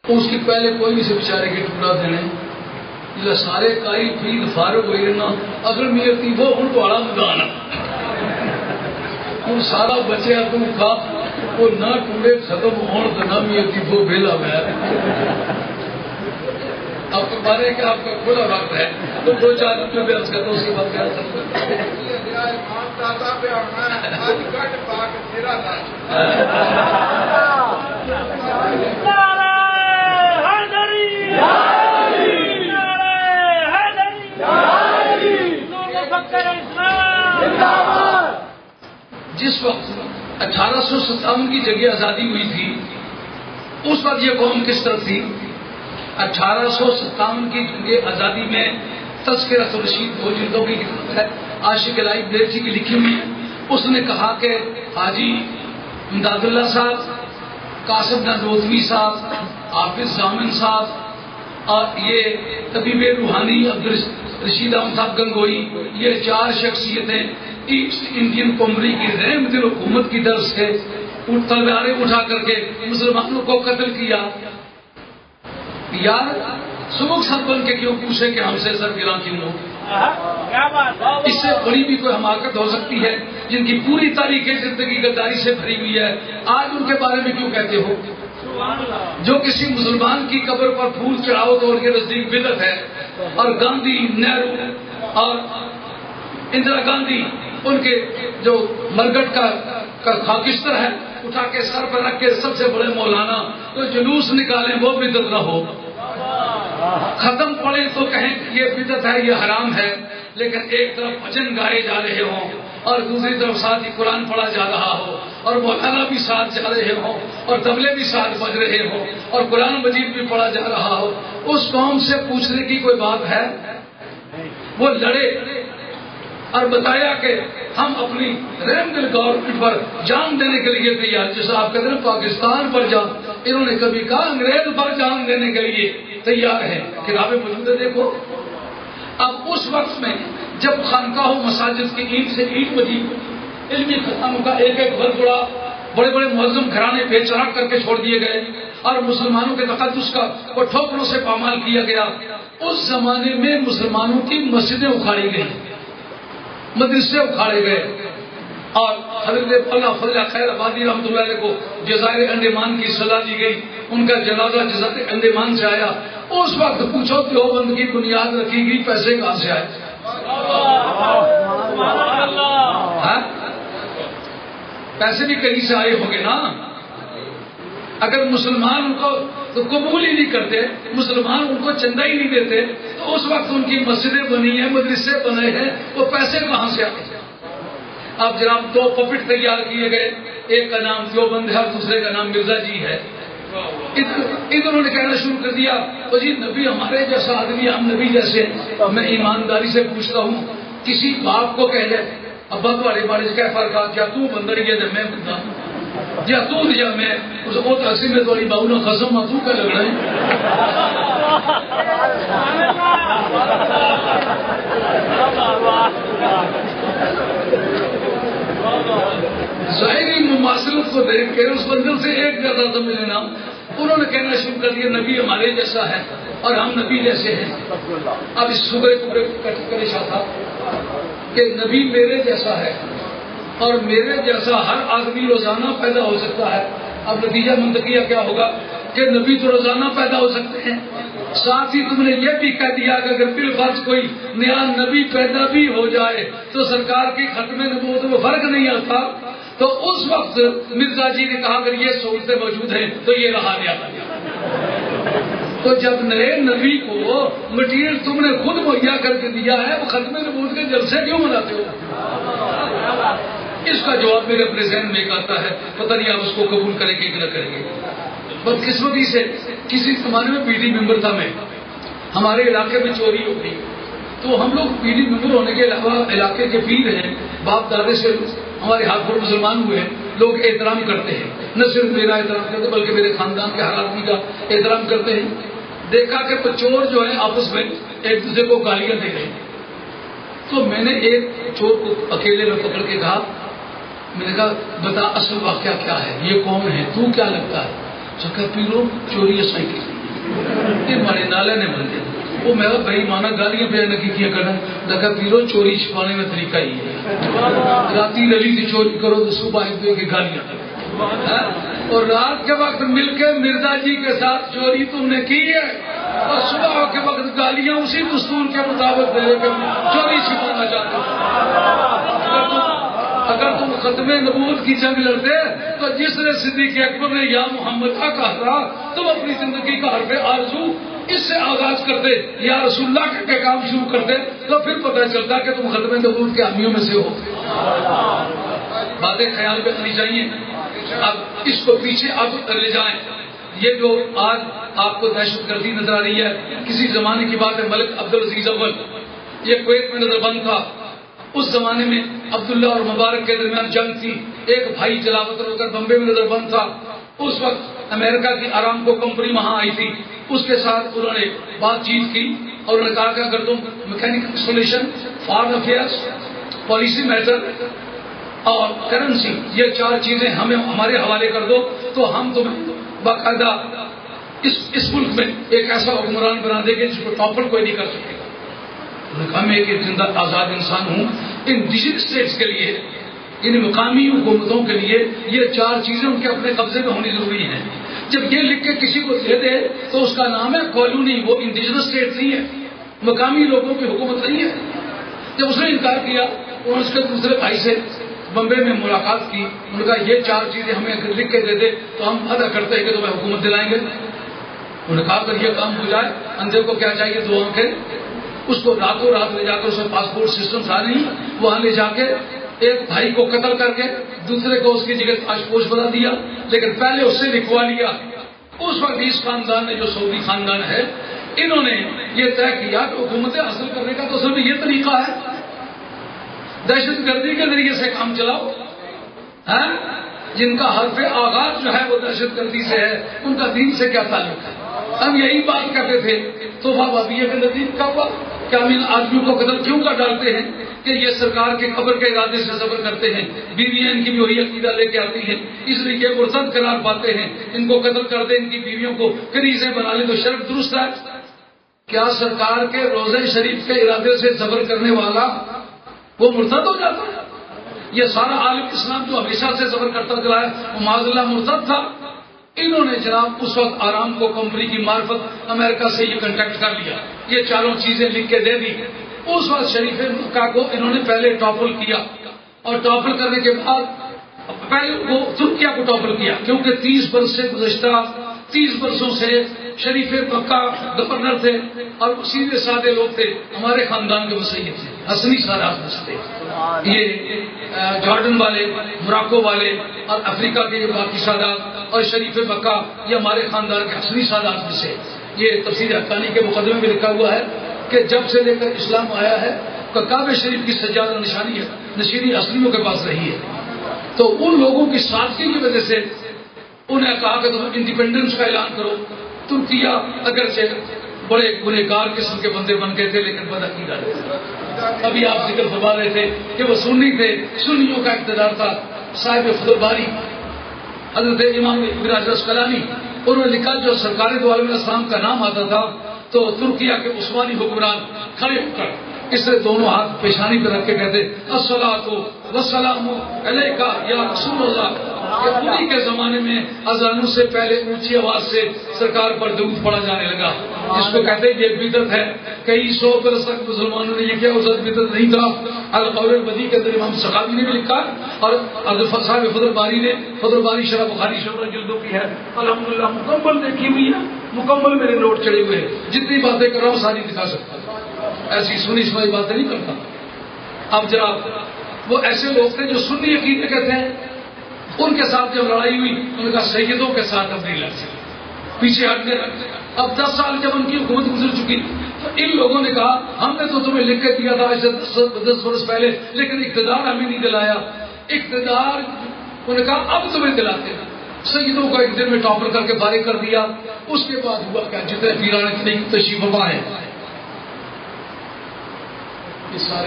اس کی پہلے کوئی نہیں سے بیچارے کے ٹکڑا دینے جب سارے کائی پیر فارغ ہوئی رہنا اگر میرے تیبو ہوں تو آڑا مدانا ہوں سارا بچے تم کھا وہ نہ ٹوڑے ختم ہون تو نہ میرے تیبو بھیلا میں اب تو بارے کہ آپ کا کھلا وقت ہے تو دو چار میں بھی عرض کرتا ہوں اس کے بعد کیا سکتا جس وقت 1857 کی جنگ آزادی ہوئی تھی اس وقت یہ قوم کس طرح تھی 1857 کی جنگ آزادی میں تذکرۃ الرشید دو جلدوں کی کتاب ہے عاشق الہی بلیٹھی کی لکھی ہوئی ہے اس نے کہا کہ حاجی امداد اللہ صاحب قاسم نانوتوی صاحب حافظ ضامن صاحب اور یہ طبیب روحانی عبدالرشید احمد صاحب گنگوئی یہ چار شخصیتیں ایسٹ انڈین کمری کی رحم دل حکومت کی طرف سے تلواریں اٹھا کر کے مسلمانوں کو قتل کیا یار سبک سب بن کے کیوں پوچھے کہ ہم سے سر گراں کیوں ہو اس سے بڑی بھی کوئی حماقت ہو سکتی ہے جن کی پوری تاریخ زندگی غداری سے بھری ہوئی ہے آج ان کے بارے میں کیوں کہتے ہو جو کسی مسلمان کی قبر پر پھول چڑھاؤ تو ان کے نزدیک بدعت ہے اور گاندھی نہرو اور اندرا گاندھی ان کے جو مرگٹ کا خاکستر ہے اٹھا کے سر پر رکھ کے سب سے بڑے مولانا تو جلوس نکالیں وہ بدعت نہ ہو ختم پڑے تو کہیں یہ بدعت ہے یہ حرام ہے لیکن ایک طرف بھجن گائے جا رہے ہوں اور دوسری طرف ساتھ ہی قرآن پڑھا جا رہا ہو اور مولانا بھی ساتھ جا رہے ہوں اور طبلے بھی ساتھ بج رہے ہوں اور قرآن مجید بھی پڑھا جا رہا ہو اس قوم سے پوچھنے کی کوئی بات ہے وہ لڑے اور بتایا کہ ہم اپنی رحم دل گورنمنٹ پر جان دینے کے لیے تیار جیسا آپ کہتے ہیں پاکستان پر جان انہوں نے کبھی کہا انگریز پر جان دینے کے لیے تیار ہے کتابیں موجود ہے دیکھو اب اس وقت میں جب خانقاہ و مساجد کی اینٹ سے اینٹ بجی علمی خطانوں کا ایک ایک بھر پڑا بڑے بڑے معظم گھرانے پہ چڑھا کر کے چھوڑ دیے گئے اور مسلمانوں کے تقدس کا وہ ٹھوکروں سے پامال کیا گیا اس زمانے میں مسلمانوں کی مسجدیں اکھاڑی گئی مدرسے اکھاڑے گئے اور حضرت اللہ فضل خیر آبادی رحمۃ اللہ علیہ کو جزائر انڈیمان کی سزا دی گئی ان کا جنازہ جزائر انڈیمان سے آیا اس وقت پوچھو دیوبند کی بنیاد رکھی گئی پیسے کہاں سے آئے پیسے بھی کہیں سے آئے ہوں گے نا اگر مسلمان ان کو تو قبول ہی نہیں کرتے مسلمان ان کو چندہ ہی نہیں دیتے تو اس وقت ان کی مسجدیں بنی ہیں مدرسے بنے ہیں وہ پیسے کہاں سے آتے اب جناب دو پپٹ تیار کیے گئے ایک کا نام دیوبند ہے اور دوسرے کا نام مرزا جی ہے انہوں نے کہنا شروع کر دیا تو جی نبی ہمارے جیسا آدمی ہم نبی جیسے میں ایمانداری سے پوچھتا ہوں کسی باپ کو کہہ جائے ابا تمہارے بارے سے کیا فرق آ کیا تو بندر گیا جب میں بندہ یا تو دیا میں اس کو تحصیل میں تھوڑی باؤ نہ خزم آ تو کیا لگ رہا ہے ظاہری مماثلت کو دیکھ کے اس بندر سے ایک زیادہ سمجھ لینا انہوں نے کہنا شروع کر دیا نبی ہمارے جیسا ہے اور ہم نبی جیسے ہیں اب اس صبح پریشان تھا کہ نبی میرے جیسا ہے اور میرے جیسا ہر آدمی روزانہ پیدا ہو سکتا ہے اب نتیجہ منطقیہ کیا ہوگا کہ نبی تو روزانہ پیدا ہو سکتے ہیں ساتھ ہی تم نے یہ بھی کہہ دیا کہ اگر بالفرض کوئی نیا نبی پیدا بھی ہو جائے تو سرکار کی ختم نبوت میں فرق نہیں آتا تو اس وقت مرزا جی نے کہا اگر یہ سہولتیں موجود ہیں تو یہ رہا نہیں تو جب نئے نبی کو مٹیریل تم نے خود مہیا کر کے دیا ہے وہ ختم نبوت کے جلسے کیوں مناتے ہو اس کا جواب میرے اپنے ذہن میں ایک آتا ہے پتہ نہیں آپ اس کو قبول کریں گے کہ نہ کریں گے بدقسمتی سے کسی زمانے میں پی ڈی ممبر تھا میں ہمارے علاقے میں چوری ہو گئی تو ہم لوگ پی ڈی ممبر ہونے کے علاوہ علاقے کے پیر ہیں باپ دادے سے ہمارے ہاتھ پر مسلمان ہوئے ہیں لوگ احترام کرتے ہیں نہ صرف میرا احترام کرتے بلکہ میرے خاندان کے ہر آدمی کا احترام کرتے ہیں دیکھا کہ چور جو ہے آپس میں ایک دوسرے کو گالیاں دے رہے ہیں تو میں نے ایک چور کو اکیلے میں پکڑ کے کہا میں نے کہا بتا اصل واقعہ کیا ہے یہ کون ہے تو کیا لگتا ہے پیرو چوری ایسا ہی کی یہ مارے نالے نے بن گیا وہ میرا بھائی مانا گالیاں پہ نکی کیا کرنا لگا پیرو چوری چھپانے میں طریقہ ہی ہے راتی رلی کی چوری کرو تو صبح پہ کے گالیاں اور رات کے وقت مل کے مرزا جی کے ساتھ چوری تم نے کی ہے اور صبح کے وقت گالیاں اسی دستور کے مطابق دے کے چوری چھپانا چاہتے ہو اگر تم ختم نبوت کی جنگ لڑتے تو جس نے صدیق اکبر نے یا محمد کا کہا تھا تم اپنی زندگی کا حرف آرزو اس سے آغاز کرتے یا رسول اللہ کے کام شروع کرتے تو پھر پتہ چلتا کہ تم ختم نبوت کے حامیوں میں سے ہو. باتیں خیال میں رکھنی چاہیے. اب اس کو پیچھے آپ لے جائیں. یہ جو آج آپ کو دہشت گردی نظر آ رہی ہے کسی زمانے کی بات ہے. ملک عبدالعزیز اول یہ کویت میں نظر بند تھا. اس زمانے میں عبداللہ اور مبارک کے درمیان جنگ تھی. ایک بھائی جلاوطن ہو کر بمبے میں نظر بند تھا. اس وقت امریکہ کی آرامکو کمپنی وہاں آئی تھی. اس کے ساتھ انہوں نے بات چیت کی اور انہوں نے کہا کہ اگر تم mechanical installation foreign affairs policy matter اور کرنسی یہ 4 چیزیں ہمیں ہمارے حوالے کر دو تو ہم تمہیں باقاعدہ اس ملک میں ایک ایسا حکمران بنا دیں گے جس کو ٹاپر کوئی نہیں کر سکے گا. انہوں نے کہا میں ایک زندہ آزاد انسان ہوں. ان ڈیجیٹل اسٹیٹس کے لیے ان مقامی حکومتوں کے لیے یہ 4 چیزیں ان کے اپنے قبضے میں ہونی ضروری ہیں. جب یہ لکھ کے کسی کو دے دے تو اس کا نام ہے کالونی. وہ انڈیجنس اسٹیٹ نہیں ہے مقامی لوگوں کی حکومت نہیں ہے. جب اس نے انکار کیا اور اس کے دوسرے بھائی سے بمبے میں ملاقات کی. انہوں نے کہا یہ 4 چیزیں ہمیں اگر لکھ کے دے دے تو ہم وعدہ کرتے ہیں کہ تمہیں حکومت دلائیں گے. انہوں نے کہا اگر یہ کام ہو جائے اندھے کو کیا چاہیے 2 آنکھیں. اس کو راتوں رات لے جا کر اس میں پاسپورٹ سسٹم تھا نہیں وہاں لے جا کے ایک بھائی کو قتل کر کے دوسرے کو اس کی جگہ تاشپوش بنا دیا. لیکن پہلے اس سے لکھوا لیا. اس وقت اس خاندان نے جو سعودی خاندان ہے انہوں نے یہ طے کیا کہ حکومتیں حاصل کرنے کا تو صرف یہ طریقہ ہے دہشت گردی کے ذریعے سے کام چلاؤ. جن کا حرف آغاز جو ہے وہ دہشت گردی سے ہے ان کا دین سے کیا تعلق ہے. ہم یہی بات کرتے تھے تو بابیہ کے نزدیک کا ہوا کہ ہم ان آدمیوں کو قتل کیوں کر ڈالتے ہیں کہ یہ سرکار کے قبر کے ارادے سے صبر کرتے ہیں. بیویاں ان کی بھی وہی عقیدہ لے کے آتی ہیں اس لیے یہ مرتد قرار پاتے ہیں. ان کو قتل کر دیں ان کی بیویوں کو کنیزیں بنا لیں تو شرط درست ہے. کیا سرکار کے روزہ شریف کے ارادے سے صبر کرنے والا وہ مرتد ہو جاتا ہے؟ یہ سارا عالم اسلام جو ہمیشہ سے صبر کرتا چلا ہے وہ معاذ اللہ مرتد تھا. انہوں نے جناب اس وقت آرام کو کمپنی کی معرفت امریکہ سے یہ کنٹیکٹ کر لیا. یہ 4 چیزیں لکھ کے دے دی. اس وقت شریف مکہ کو انہوں نے پہلے ٹاپل کیا اور ٹاپل کرنے کے بعد پہلے وہ ترکیہ کو ٹاپل کیا کیونکہ 30 برس سے گزشتہ 30 برسوں سے شریف مکہ گورنر تھے اور سیدھے سادے لوگ تھے. ہمارے خاندان کے مسیح تھے حسنی سادات تھے. یہ جارڈن والے موراکو والے اور افریقہ کے باقی سادات اور شریف مکہ یہ ہمارے خاندان کے حسنی سادات میں سے. یہ تفسیر حقانی کے مقدمے میں لکھا ہوا ہے کہ جب سے لے کر اسلام آیا ہے تو کعبہ شریف کی سجادہ نشانی ہے نشینی اصلیوں کے پاس رہی ہے. تو ان لوگوں کی سادگی کی وجہ سے انہیں کہا کہ تم انڈیپینڈنس کا اعلان کرو. ترکیہ اگرچہ بڑے گنہگار قسم کے بندے بن گئے تھے لیکن بدعقیدہ تھے. ابھی آپ ذکر فرما رہے تھے کہ وہ سنی تھے. سنیوں کا اقتدار تھا. صاحب فضل الباری حضرت امام ابن حجر اسقلانی انہوں نے لکھا جو سرکار دو عالم الاسلام کا نام آتا تھا تو ترکیہ کے عثمانی حکمران کھڑے ہو کر اس سے دونوں ہاتھ پیشانی پہ رکھ کے کہتے الصلاۃ والسلام علیک یا رسول اللہ. کہ انہی کے زمانے میں اذانوں سے پہلے اونچی آواز سے سرکار پر درود پڑھا جانے لگا جس کو کہتے ہیں یہ بدعت ہے. کئی 100 برس تک مسلمانوں نے یہ کیا اس وقت بدعت نہیں تھا. القول البدیع کے اندر امام سخاوی نے بھی لکھا اور صاحب فضل باری نے فضل باری شرح بخاری شرح جلدوں کی ہے الحمدللہ مکمل دیکھی ہوئی ہے. مکمل میرے نوٹ چڑھے ہوئے ہیں. جتنی باتیں کر رہا ہوں ساری دکھا سکتا ہوں. ایسی سنی سنائی باتیں نہیں کرتا. اب جناب وہ ایسے لوگ تھے جو سنی عقیدے کہتے ہیں. ان کے ساتھ جب لڑائی ہوئی ان کا سیدوں کے ساتھ اب نہیں لڑ سکے پیچھے ہٹ گئے. اب 10 سال جب ان کی حکومت گزر چکی تو ان لوگوں نے کہا ہم نے تو تمہیں لکھ کے دیا تھا اس سے 10 برس پہلے لیکن اقتدار ہمیں نہیں دلایا. اقتدار انہوں نے کہا اب تمہیں دلاتے ہیں. سیدوں کو ایک دن میں ٹاپر کر کے فارغ کر دیا. اس کے بعد ہوا کیا جتنے پیران اتنی تشریف فرما ہے یہ سارے